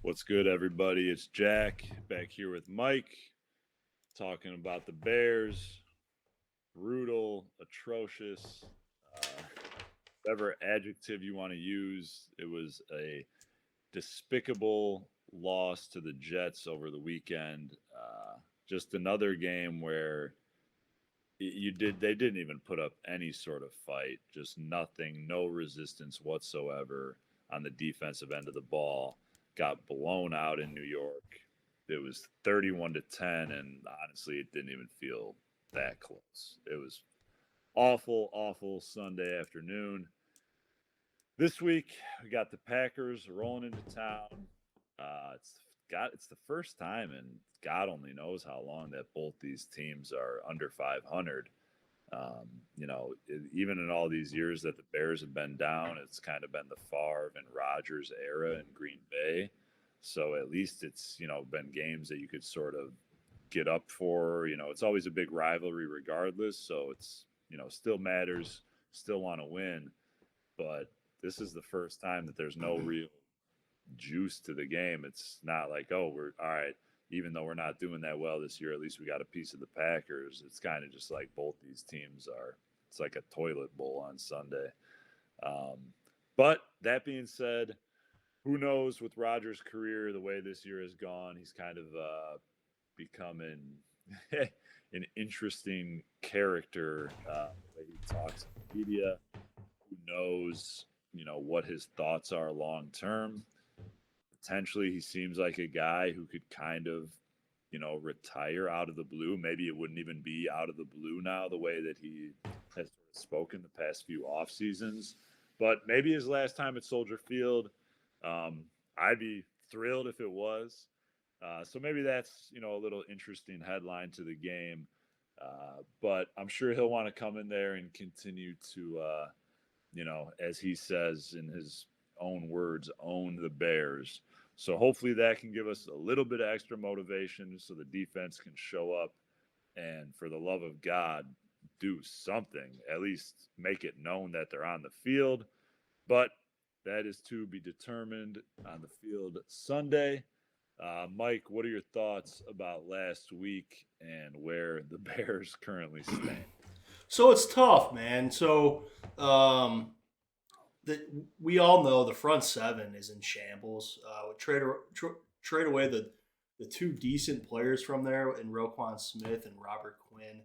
What's good, everybody? It's Jack back here with Mike talking about the Bears. Brutal, atrocious, uh, whatever adjective you want to use. It was a despicable loss to the Jets over the weekend. Just another game where they didn't even put up any sort of fight, just nothing, no resistance whatsoever on the defensive end of the ball. Got blown out in New York. It was 31 to 10, and honestly, it didn't even feel that close. It was awful, awful Sunday afternoon. This week we got the Packers rolling into town. It's the first time, and God only knows how long that both these teams are under 500. Even in all these years that the Bears have been down, it's kind of been the Favre and Rodgers era in Green Bay. So at least it's been games that you could sort of get up for. It's always a big rivalry regardless. So it's still matters, still want to win. But this is the first time that there's no real juice to the game. It's not like, oh, we're all right. Even though we're not doing that well this year, at least we got a piece of the Packers. It's kind of just like both these teams are. It's like a toilet bowl on Sunday. But that being said, who knows with Rodgers' career, the way this year has gone, he's kind of becoming an interesting character. The way he talks in the media. Who knows, what his thoughts are long term. Potentially, he seems like a guy who could kind of, retire out of the blue. Maybe it wouldn't even be out of the blue now, the way that he has sort of spoken the past few off seasons. But maybe his last time at Soldier Field. I'd be thrilled if it was. So maybe that's a little interesting headline to the game. But I'm sure he'll want to come in there and continue to, as he says in his own words, own the Bears. So hopefully that can give us a little bit of extra motivation so the defense can show up and, for the love of God, do something. At least make it known that they're on the field. But that is to be determined on the field Sunday. Mike, what are your thoughts about last week and where the Bears currently stand? So it's tough, man. We all know the front seven is in shambles. Trade away the two decent players from there in Roquan Smith and Robert Quinn,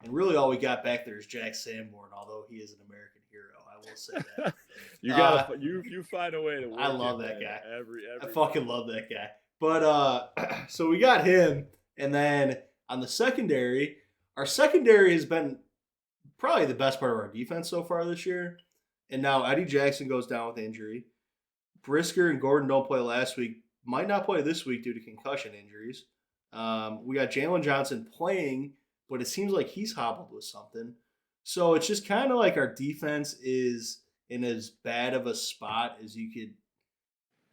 and really all we got back there is Jack Sanborn. Although he is an American hero, I will say that. You Uh, gotta you find a way to I work in love that there guy. I every fucking week. love that guy. But so we got him, and then on the secondary, our secondary has been probably the best part of our defense so far this year. And now Eddie Jackson goes down with injury. Brisker and Gordon don't play last week. Might not play this week due to concussion injuries. We got Jalen Johnson playing, but it seems like he's hobbled with something. So it's just kind of like our defense is in as bad of a spot as you could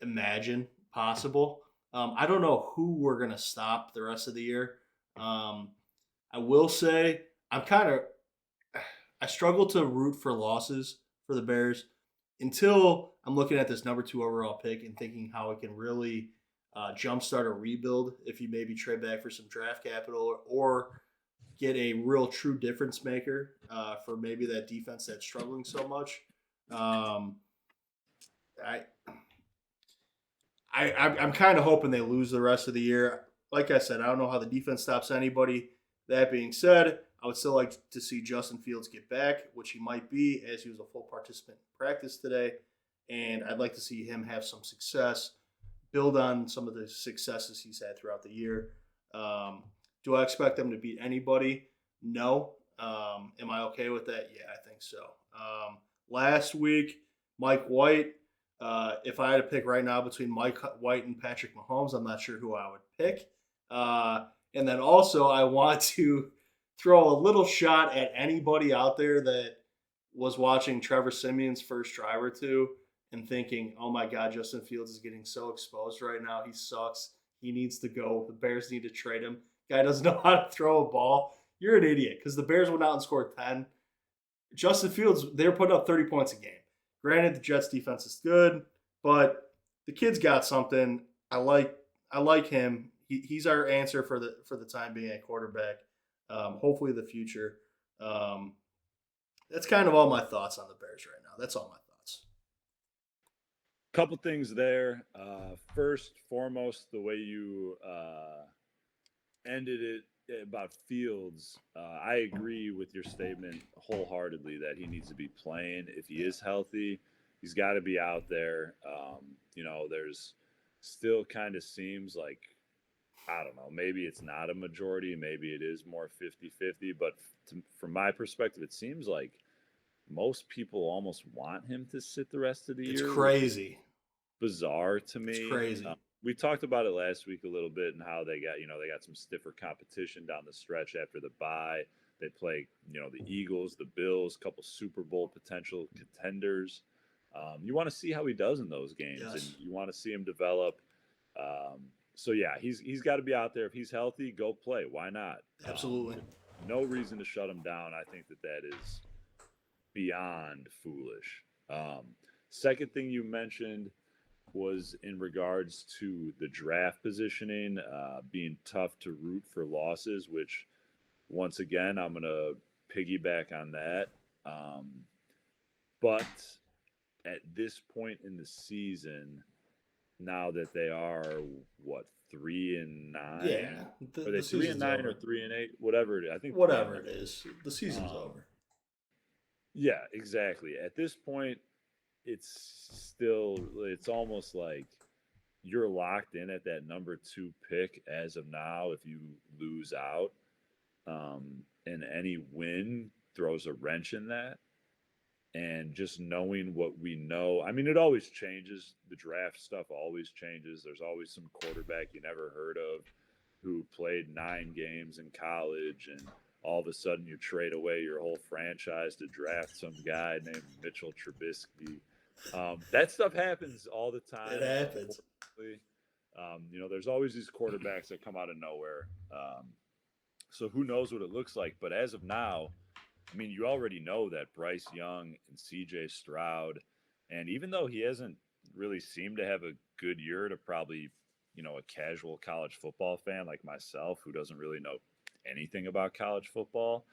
imagine possible. I don't know who we're going to stop the rest of the year. Um, I will say I'm kind of I struggle to root for losses for the Bears until I'm looking at this number two overall pick and thinking how it can really jumpstart a rebuild if you maybe trade back for some draft capital or get a real true difference maker for maybe that defense that's struggling so much. Um, I, I'm kind of hoping they lose the rest of the year. Like I said, I don't know how the defense stops anybody. That being said, I would still like to see Justin Fields get back, which he might be, as he was a full participant in practice today. And I'd like to see him have some success, build on some of the successes he's had throughout the year. Um, do I expect them to beat anybody? No. Am I okay with that? Yeah, I think so. Last week, Mike White. If I had to pick right now between Mike White and Patrick Mahomes, I'm not sure who I would pick. And then also, I want to throw a little shot at anybody out there that was watching Trevor Simeon's first drive or two and thinking, oh my God, Justin Fields is getting so exposed right now. He sucks. He needs to go. The Bears need to trade him. Guy doesn't know how to throw a ball. You're an idiot because the Bears went out and scored 10. Justin Fields, they were putting up 30 points a game. Granted, the Jets defense is good, but the kid's got something. I like him. He's our answer for the time being at quarterback. Hopefully the future. Um, that's kind of all my thoughts on the Bears right now. That's all my thoughts. Couple things there. First, foremost, the way you ended it about Fields, I agree with your statement wholeheartedly that he needs to be playing. If he is healthy, he's got to be out there. There's still kind of seems like, I don't know, maybe it's not a majority, maybe it is more 50-50, but from my perspective, it seems like most people almost want him to sit the rest of the It's year, which is crazy. bizarre to It's me. crazy. We talked about it last week a little bit and how they got some stiffer competition down the stretch after the bye. They play, the Eagles, the Bills, a couple Super Bowl potential contenders. You want to see how he does in those games, and Yes, you want to see him develop. So yeah, he's got to be out there. If he's healthy, go play. Why not? absolutely. No reason to shut him down. I think that is beyond foolish. Second thing you mentioned was in regards to the draft positioning, being tough to root for losses, which once again, I'm going to piggyback on that. But at this point in the season, now that they are, what, 3-9? Yeah, Are the they three and season's nine or over. 3-8? Whatever it is. I think three and Whatever nine. it is, the season's Um, over. yeah, exactly. At this point, it's almost like you're locked in at that number 2 pick as of now. If you lose out, and any win throws a wrench in that. And just knowing what we know, I mean, it always changes. The draft stuff always changes. There's always some quarterback you never heard of who played 9 games in college, and all of a sudden you trade away your whole franchise to draft some guy named Mitchell Trubisky. That stuff happens all the It time, happens. unfortunately. There's always these quarterbacks that come out of nowhere. So who knows what it looks like? But as of now, I mean, you already know that Bryce Young and CJ Stroud, and even though he hasn't really seemed to have a good year to probably, a casual college football fan like myself who doesn't really know anything about college football,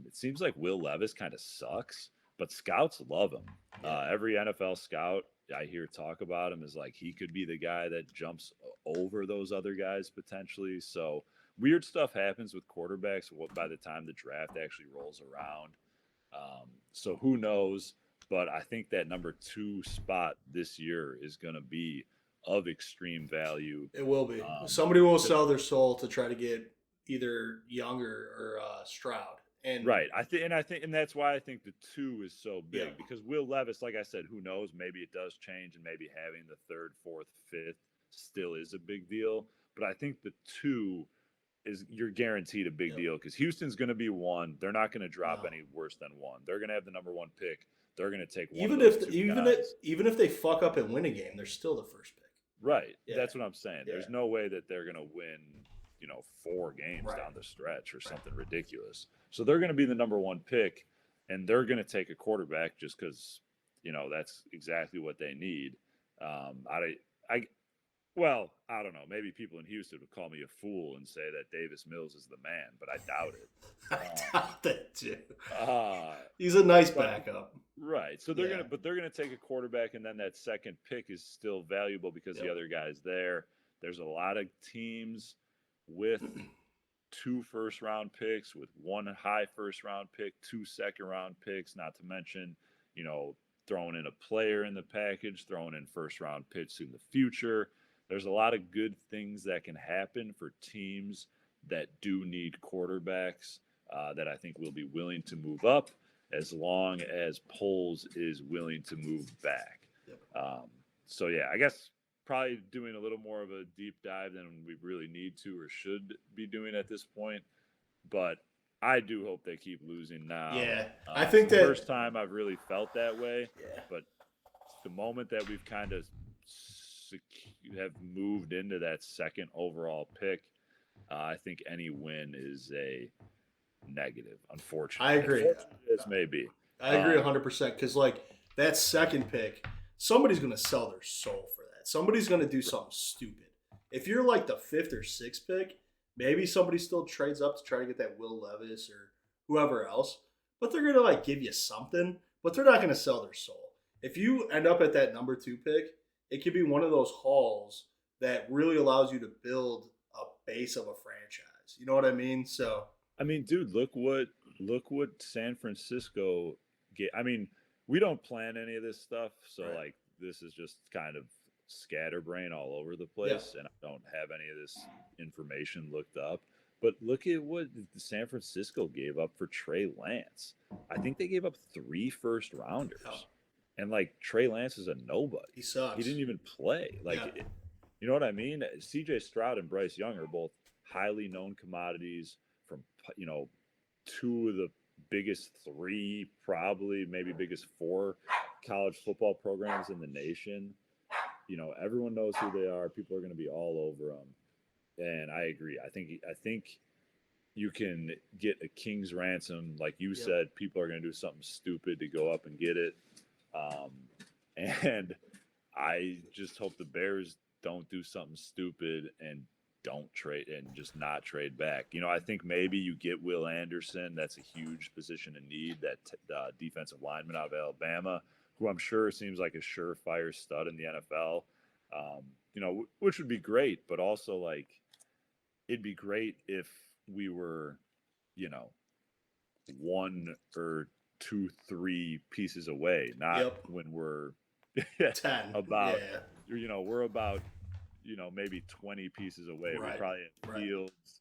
it seems like Will Levis kind of sucks, but scouts love him. Every NFL scout I hear talk about him is like he could be the guy that jumps over those other guys potentially. So weird stuff happens with quarterbacks by the time the draft actually rolls around. So who knows? But I think that number 2 spot this year is going to be of extreme value. It will be. Um, Somebody will sell their soul to try to get either Younger or Stroud. And Right. And that's why I think the 2 is so big yeah, because Will Levis, like I said, who knows? Maybe it does change, and maybe having the 3rd, 4th, 5th still is a big deal. But I think the 2 is you're guaranteed a big yep. deal because Houston's going to be 1. They're not going to drop No. any worse than 1. They're going to have the number 1 pick. They're going to take one Even of those if 2 even if guys. even if they fuck up and win a game, they're still the first pick. Right. Yeah. That's what I'm saying. Yeah. There's no way that they're going to win, 4 games Right. down the stretch or something ridiculous. So they're going to be the number 1 pick, and they're going to take a quarterback just because, that's exactly what they need. Well, I don't know. Maybe people in Houston would call me a fool and say that Davis Mills is the man, but I doubt it. I doubt that too. Uh, He's a nice but- backup. Right. So Yeah. they're gonna take a quarterback, and then that second pick is still valuable because the Yep. other guy's there. There's a lot of teams with 2 first-round picks, with 1 high first-round pick, 2 second-round picks, not to mention, throwing in a player in the package, throwing in first-round picks in the future. There's a lot of good things that can happen for teams that do need quarterbacks that I think will be willing to move up as long as Poles is willing to move back. Yep. So, yeah, I guess probably doing a little more of a deep dive than we really need to or should be doing at this point. But I do hope they keep losing now. Yeah, I think it's the that- first time I've really felt that way. Yeah. But the moment that we've kind of have moved into that second overall pick, I think any win is a negative, unfortunately. I agree. As may be. I agree 100% because like that second pick, somebody's going to sell their soul for that. that. Somebody's going to do something stupid. If you're like the 5th or 6th pick, maybe somebody still trades up to try to get that Will Levis or whoever else, but they're going to like give you something, but they're not going to sell their soul. If you end up at that number 2 pick, it could be one of those hauls that really allows you to build a base of a franchise. You know what I mean? So, I mean, dude, look what San Francisco get. I mean, we don't plan any of this stuff, so right. like this is just kind of scatterbrain all over the Yeah. place, and I don't have any of this information looked up. But look at what San Francisco gave up for Trey Lance. I think they gave up 3 first rounders. Yeah. And like Trey Lance is a nobody. He sucks. He didn't even play. Like, Yeah. you know what I mean? CJ Stroud and Bryce Young are both highly known commodities from, you know, 2 of the biggest 3, probably maybe biggest 4 college football programs in the nation. You know, everyone knows who they are. People are going to be all over them. And I agree. I think you can get a king's ransom. Like you said, people are going to do something stupid to go up and get it. And I just hope the Bears don't do something stupid and don't trade and just not trade back. You know, I think maybe you get Will Anderson. That's a huge position in need. That defensive lineman out of Alabama, who I'm sure seems like a surefire stud in the NFL. You know, which would be great, but also like it'd be great if we were, you know, 1 or 2, 3 pieces away, not when we're 10 about, you know, we're about, you know, maybe 20 pieces away. Right. We're probably at Fields.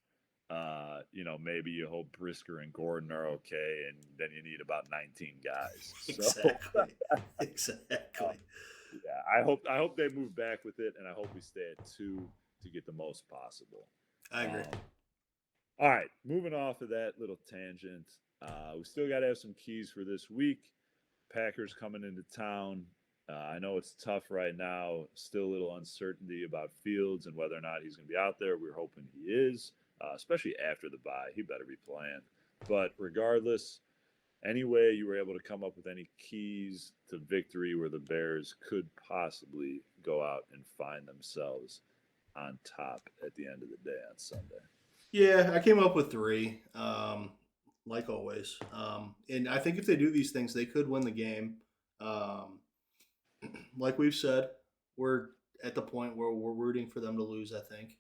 You know, maybe you hope Brisker and Gordon are okay, and then you need about 19 guys. Exactly. Exactly. Yeah, I hope they move back with it, and I hope we stay at 2 to get the most possible. I agree. All right, moving off of that little tangent, we still got to have some keys for this week. Packers coming into town. I know it's tough right now. Still a little uncertainty about Fields and whether or not he's going to be out there. We're hoping he is, especially after the bye. He better be playing. But regardless, any way you were able to come up with any keys to victory where the Bears could possibly go out and find themselves on top at the end of the day on Sunday? Yeah, I came up with 3, like always. And I think if they do these things, they could win the game. Like we've said, we're at the point where we're rooting for them to lose, I think,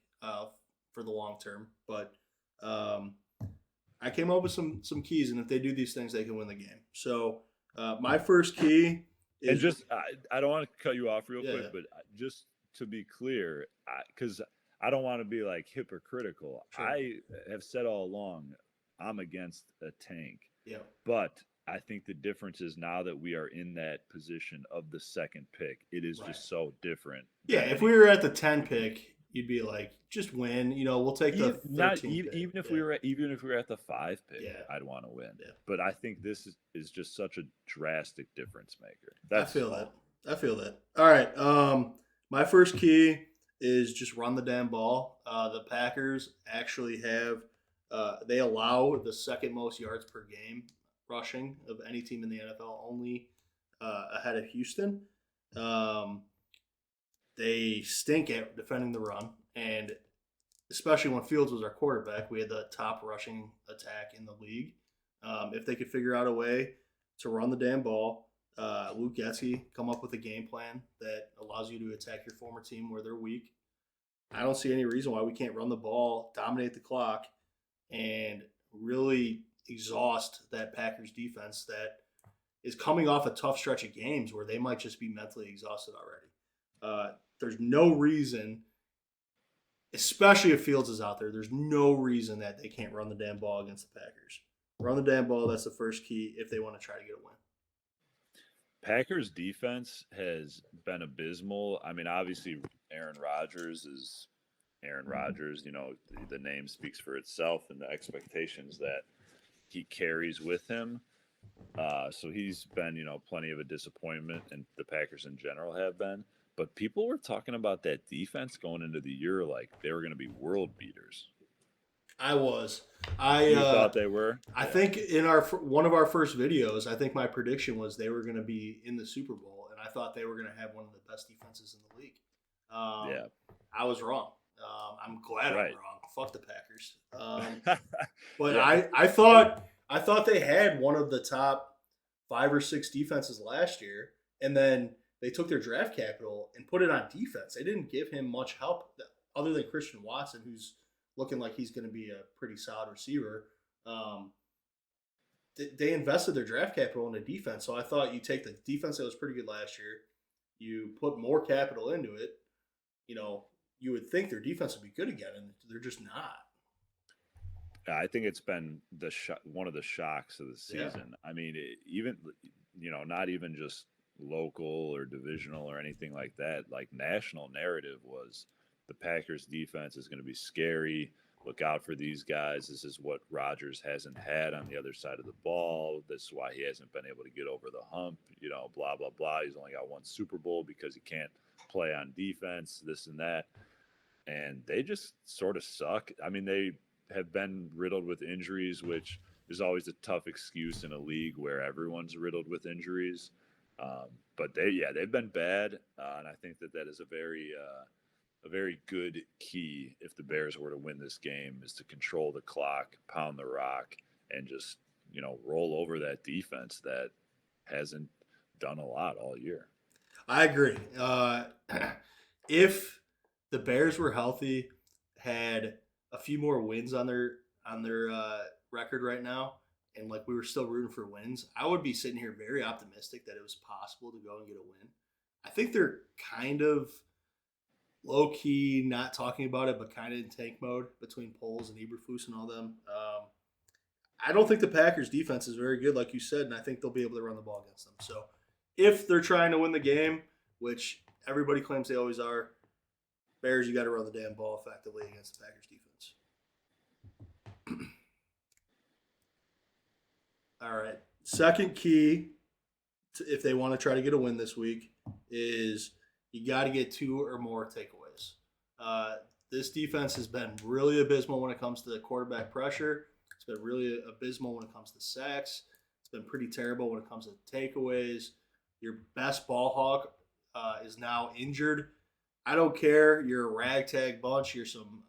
for the long term. But I came up with some keys, and if they do these things, they can win the game. So my first key is... And just, I don't want to cut you off real quick, but just to be clear, because I don't want to be like hypocritical. Sure. I have said all along, I'm against a tank. Yeah. But I think the difference is now that we are in that position of the 2nd pick, it is just so different. Yeah, if we were at the 10 pick, you'd be like, just win. You know, we'll take the 13 pick. Even if we were at the 5 pick, I'd want to win. Yeah. But I think this is just such a drastic difference maker. I feel that. All right. My first key is just run the damn ball. The Packers actually have they allow the 2nd most yards per game rushing of any team in the NFL, only ahead of Houston. They stink at defending the run, and especially when Fields was our quarterback, we had the top rushing attack in the league. If they could figure out a way to run the damn ball, Luke Getsy come up with a game plan that allows you to attack your former team where they're weak. I don't see any reason why we can't run the ball, dominate the clock, and really exhaust that Packers defense that is coming off a tough stretch of games where they might just be mentally exhausted already. There's no reason, especially if Fields is out there, there's no reason that they can't run the damn ball against the Packers. Run the damn ball, that's the first key if they want to try to get a win. Packers defense has been abysmal. I mean, obviously Aaron Rodgers is Aaron Rodgers. You know, the name speaks for itself and the expectations that he carries with him. So he's been, you know, plenty of a disappointment, and the Packers in general have been. But people were talking about that defense going into the year like they were going to be world beaters. I was. You thought they were? I think in one of our first videos, I think my prediction was they were going to be in the Super Bowl, and I thought they were going to have one of the best defenses in the league. Um, Yeah. I was wrong. I'm glad I'm Right. wrong. Fuck the Packers. But Yeah. I thought they had one of the top 5 or 6 defenses last year, and then they took their draft capital and put it on defense. They didn't give him much help other than Christian Watson, who's looking like he's going to be a pretty solid receiver. Um, they invested their draft capital into defense, so I thought you take the defense that was pretty good last year, you put more capital into it. You know, you would think their defense would be good again, and they're just not. I think it's been one of the shocks of the Yeah, season. I mean, even not even just local or divisional or anything like that. Like national narrative was the Packers defense is going to be scary. Look out for these guys. This is what Rodgers hasn't had on the other side of the ball. This is why he hasn't been able to get over the hump. Blah blah blah. He's only got one Super Bowl because he can't play on defense. This and that, and they just sort of suck. I mean, they have been riddled with injuries, which is always a tough excuse in a league where everyone's riddled with injuries. But they've been bad, and I think that is a very good key if the Bears were to win this game is to control the clock, pound the rock, and just roll over that defense that hasn't done a lot all year. I agree. If the Bears were healthy, had a few more wins on their record right now, and like we were still rooting for wins, I would be sitting here very optimistic that it was possible to go and get a win. I think they're kind of low key not talking about it, but kind of in tank mode between Poles and Eberflus and all them. I don't think the Packers defense is very good, like you said, and I think they'll be able to run the ball against them. So if they're trying to win the game, which everybody claims they always are, Bears, you got to run the damn ball effectively against the Packers defense. All right. Second key, if they want to try to get a win this week, is you got to get 2 or more takeaways. Uh, this defense has been really abysmal when it comes to the quarterback pressure. It's been really abysmal when it comes to sacks. It's been pretty terrible when it comes to takeaways. Your best ball hawk is now injured. I don't care. You're a ragtag bunch. You're some.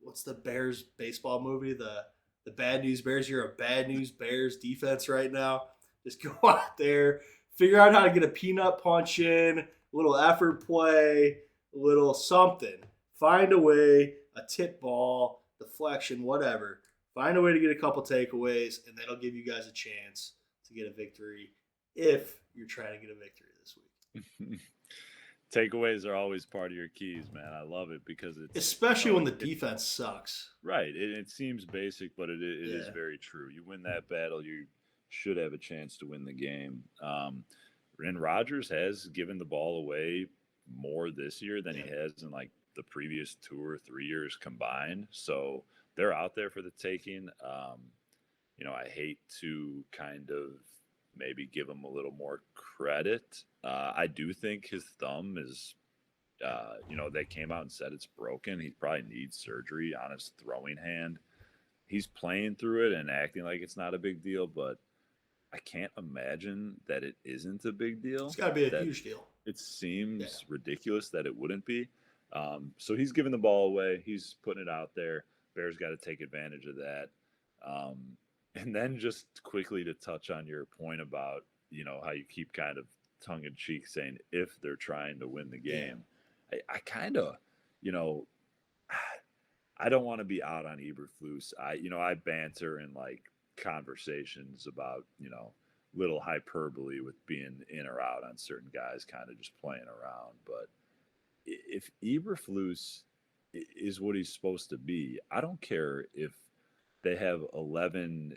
What's the Bears baseball movie? The Bad News Bears. You're a Bad News Bears defense right now. Just go out there, figure out how to get a peanut punch in, a little effort play, a little something. Find a way, a tip ball, deflection, whatever. Find a way to get a couple takeaways, and that'll give you guys a chance to get a victory if you're trying to get a victory this week. Takeaways are always part of your keys, man. I love it because it's Especially when the defense sucks. right. It seems basic, but it is Yeah. very true. You win that battle, you should have a chance to win the game. And Rodgers has given the ball away more this year than he Yeah. has in like the previous 2 or 3 years combined. So they're out there for the taking. I hate to kind of maybe give him a little more credit. I do think his thumb is, they came out and said it's broken. He probably needs surgery on his throwing hand. He's playing through it and acting like it's not a big deal, but I can't imagine that it isn't a big It's deal. got to be a That huge deal. it Yeah. seems ridiculous that it wouldn't be. So he's giving the ball away. He's putting it out there. Bears got to take advantage of that. And then just quickly to touch on your point about, how you keep kind of tongue in cheek saying if they're trying to win the Yeah. game. I kind of, you know, I don't want to be out on Eberflus. I banter in like conversations about, little hyperbole with being in or out on certain guys, kind of just playing around. But if Eberflus is what he's supposed to be, I don't care if they have 11,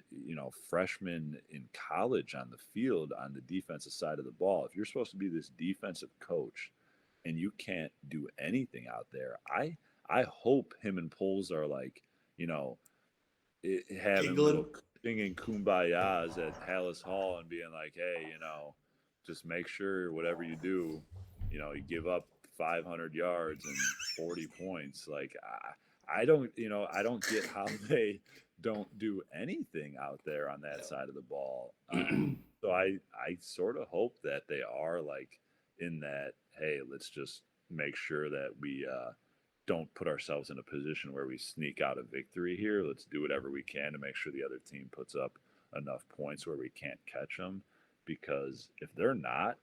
freshmen in college on the field on the defensive side of the ball. If you're supposed to be this defensive coach and you can't do anything out there, I hope him and Poles are like, having Giggling. little singing kumbayas at Hallis Hall and being like, hey, just make sure whatever you do, you give up 500 yards and 40 points. Like, I don't get how they don't do anything out there on that side of the ball. So I sort of hope that they are like in that, hey, let's just make sure that we don't put ourselves in a position where we sneak out a victory here. Let's do whatever we can to make sure the other team puts up enough points where we can't catch them. Because if they're not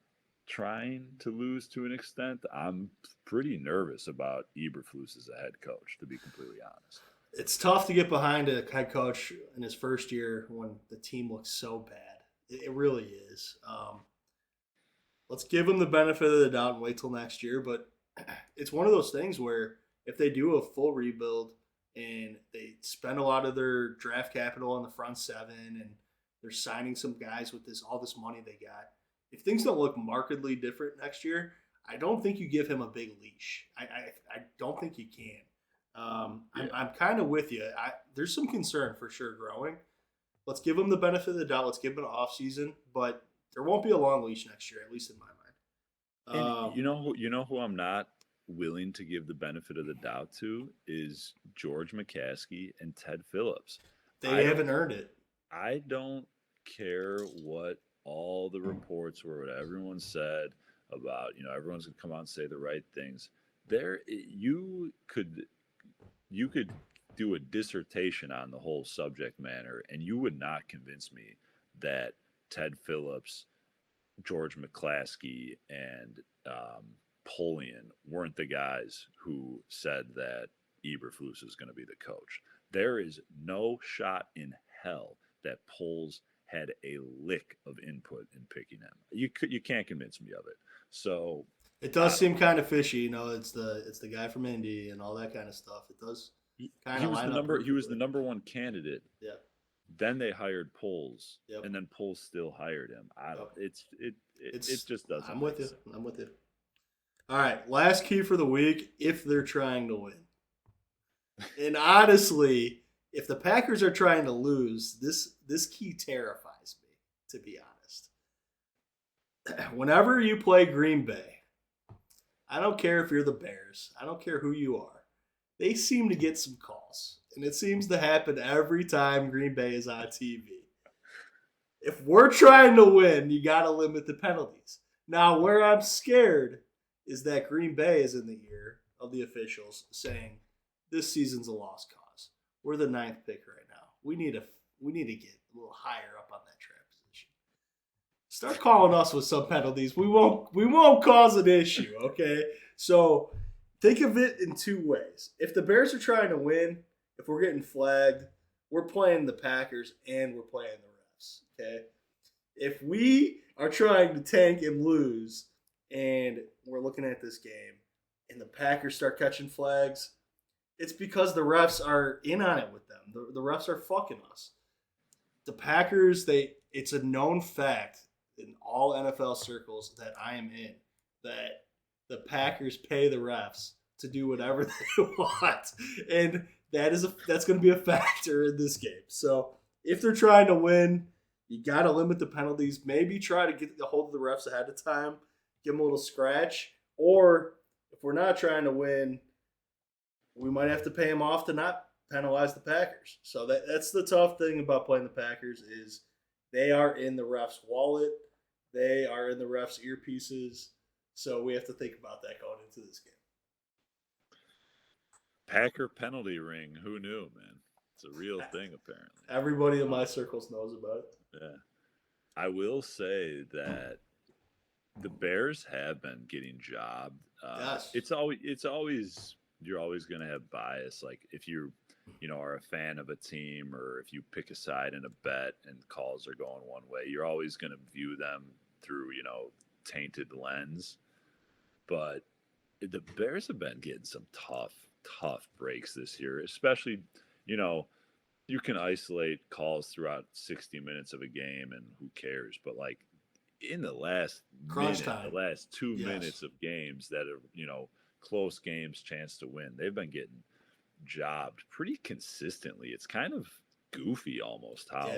trying to lose to an extent, I'm pretty nervous about Eberflus as a head coach, to be completely honest. It's tough to get behind a head coach in his first year when the team looks so bad. It really is. Let's give him the benefit of the doubt and wait till next year. But it's one of those things where if they do a full rebuild and they spend a lot of their draft capital on the front seven and they're signing some guys with all this money they got, if things don't look markedly different next year, I don't think you give him a big leash. I don't think you can. I'm kind of with you. There's some concern for sure growing. Let's give him the benefit of the doubt. Let's give him an off season, but there won't be a long leash next year, at least in my mind. And you know who I'm not willing to give the benefit of the doubt to is George McCaskey and Ted Phillips. They haven't earned it. I don't care what all the reports were, what everyone said about, everyone's gonna come out and say the right things. You could do a dissertation on the whole subject matter, and you would not convince me that Ted Phillips, George McCaskey, and Polian weren't the guys who said that Eberflus is going to be the coach. There is no shot in hell that Poles had a lick of input in picking him. You can't convince me of it. So it does seem kind of fishy, it's the guy from Indy and all that kind of stuff. It does kind of line up. He was the number one candidate. Yeah. Then they hired Poles, yep. And then Poles still hired him. It just doesn't. I'm with you. I'm with you. All right, last key for the week: if they're trying to win, and honestly, if the Packers are trying to lose, this key terrifies me, to be honest. Whenever you play Green Bay, I don't care if you're the Bears. I don't care who you are. They seem to get some calls. And it seems to happen every time Green Bay is on TV. If we're trying to win, you got to limit the penalties. Now, where I'm scared is that Green Bay is in the ear of the officials saying, this season's a lost cause. We're the 9th pick right now. We need to get a little higher up on that trap position. Start calling us with some penalties. We won't cause an issue, okay? So think of it in two ways. If the Bears are trying to win, if we're getting flagged, we're playing the Packers and we're playing the refs, okay? If we are trying to tank and lose and we're looking at this game and the Packers start catching flags, it's because the refs are in on it with them. The refs are fucking us. The Packers, it's a known fact in all NFL circles that I am in that the Packers pay the refs to do whatever they want. And that's going to be a factor in this game. So if they're trying to win, you got to limit the penalties. Maybe try to get a hold of the refs ahead of time, give them a little scratch. Or if we're not trying to win, we might have to pay them off to not penalize the Packers. So that's the tough thing about playing the Packers is they are in the refs' wallet. They are in the refs' earpieces. So we have to think about that going into this game. Packer penalty ring. Who knew, man? It's a real thing, apparently. Everybody in my circles knows about it. Yeah. I will say that the Bears have been getting jobbed. Yes. It's always you're always going to have bias. Like if you are a fan of a team or if you pick a side in a bet and calls are going one way, you're always going to view them through, tainted lens. But the Bears have been getting some tough breaks this year, especially, you can isolate calls throughout 60 minutes of a game and who cares, but like in the last the last 2 minutes of games that are, close games, chance to win, they've been getting jobbed pretty consistently. It's kind of goofy almost how,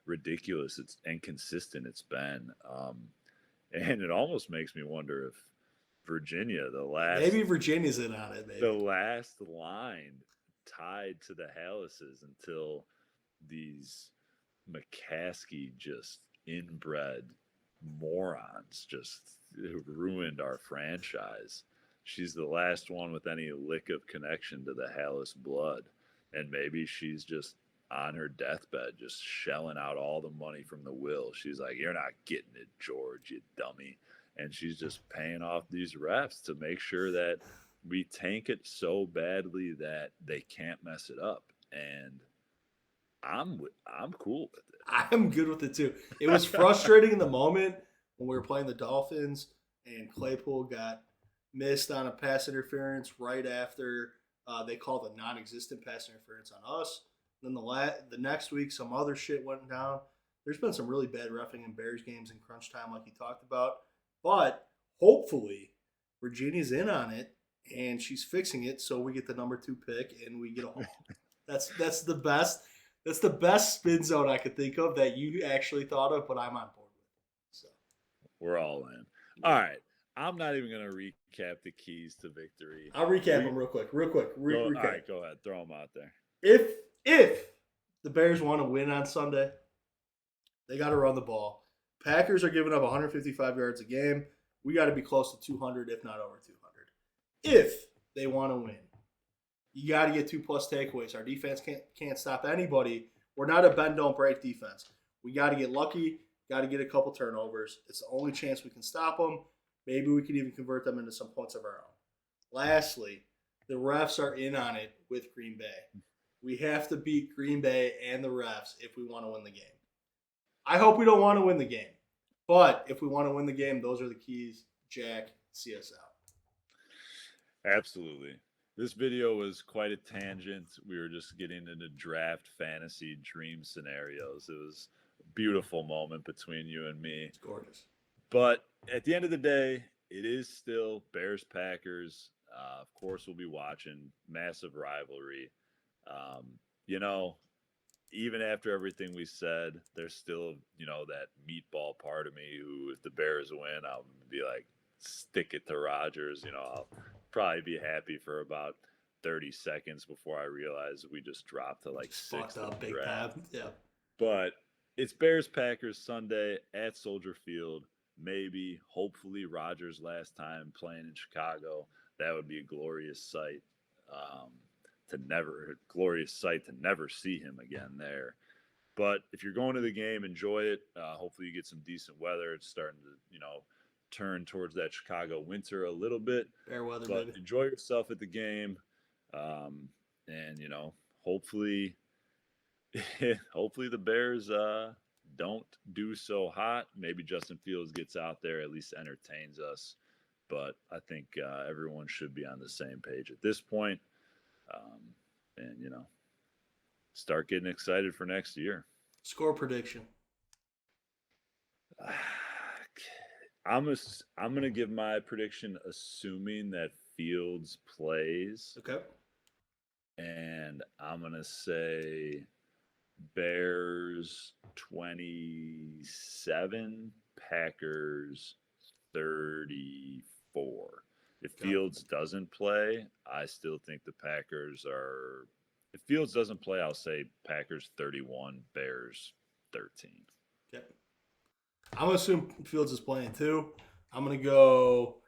ridiculous and consistent it's been. And it almost makes me wonder if Virginia, maybe Virginia's in on it. Maybe the last line tied to the Hallises until these McCaskey just inbred morons just ruined our franchise. She's the last one with any lick of connection to the Hallis blood. And maybe she's just on her deathbed, just shelling out all the money from the will. She's like, "You're not getting it, George, you dummy." And she's just paying off these refs to make sure that we tank it so badly that they can't mess it up. And I'm cool with it. I'm good with it too. It was frustrating in the moment when we were playing the Dolphins and Claypool got missed on a pass interference right after they called a non-existent pass interference on us. Then the next week, some other shit went down. There's been some really bad reffing in Bears games in crunch time, like you talked about. But hopefully, Virginia's in on it and she's fixing it, so we get the number 2 pick and we get a haul. That's the best. That's the best spin zone I could think of that you actually thought of, but I'm on board with. So we're all in. All right. I'm not even going to recap the keys to victory. I'll recap them real quick. All right, go ahead. Throw them out there. If the Bears want to win on Sunday, they got to run the ball. Packers are giving up 155 yards a game. We got to be close to 200, if not over 200. If they want to win, you got to get 2+ takeaways. Our defense can't stop anybody. We're not a bend don't break defense. We got to get lucky. Got to get a couple turnovers. It's the only chance we can stop them. Maybe we could even convert them into some points of our own. Lastly, the refs are in on it with Green Bay. We have to beat Green Bay and the refs if we want to win the game. I hope we don't want to win the game. But if we want to win the game, those are the keys. Jack, see us out. Absolutely. This video was quite a tangent. We were just getting into draft fantasy dream scenarios. It was a beautiful moment between you and me. It's gorgeous. But at the end of the day, it is still Bears-Packers. Of course, we'll be watching. Massive rivalry. Even after everything we said, there's still, that meatball part of me who, if the Bears win, I'll be like, stick it to Rodgers. I'll probably be happy for about 30 seconds before I realize we just dropped to like 6th in the big draft. tab. Yeah. But it's Bears-Packers Sunday at Soldier Field. Maybe, hopefully, Rodgers' last time playing in Chicago. That would be a glorious sight. Glorious sight to never see him again there. But if you're going to the game, enjoy it. Hopefully you get some decent weather. It's starting to, turn towards that Chicago winter a little bit. Fair weather, but baby. Enjoy yourself at the game. Hopefully the Bears don't do so hot. Maybe Justin Fields gets out there, at least entertains us. But I think everyone should be on the same page at this point. Start getting excited for next year. Score prediction. I'm gonna give my prediction assuming that Fields plays. Okay. And I'm gonna say Bears 27, Packers 34. If Fields doesn't play, I still think the Packers are. If Fields doesn't play, I'll say Packers 31, Bears 13. Okay. I'm going to assume Fields is playing too. I'm going to go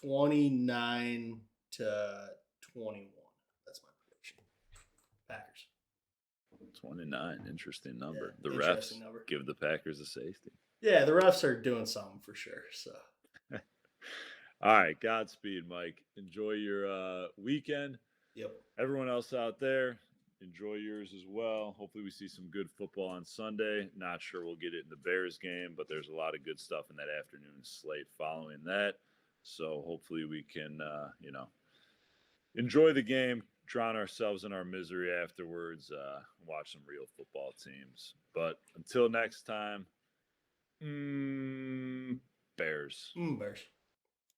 29 to 21. That's my prediction. Packers. 29, interesting number. Yeah, the interesting refs number. Give the Packers a safety. Yeah, the refs are doing something for sure. So. All right, Godspeed, Mike. Enjoy your weekend. Yep. Everyone else out there, enjoy yours as well. Hopefully we see some good football on Sunday. Not sure we'll get it in the Bears game, but there's a lot of good stuff in that afternoon slate following that. So hopefully we can, enjoy the game, drown ourselves in our misery afterwards, watch some real football teams. But until next time, Bears. Bears.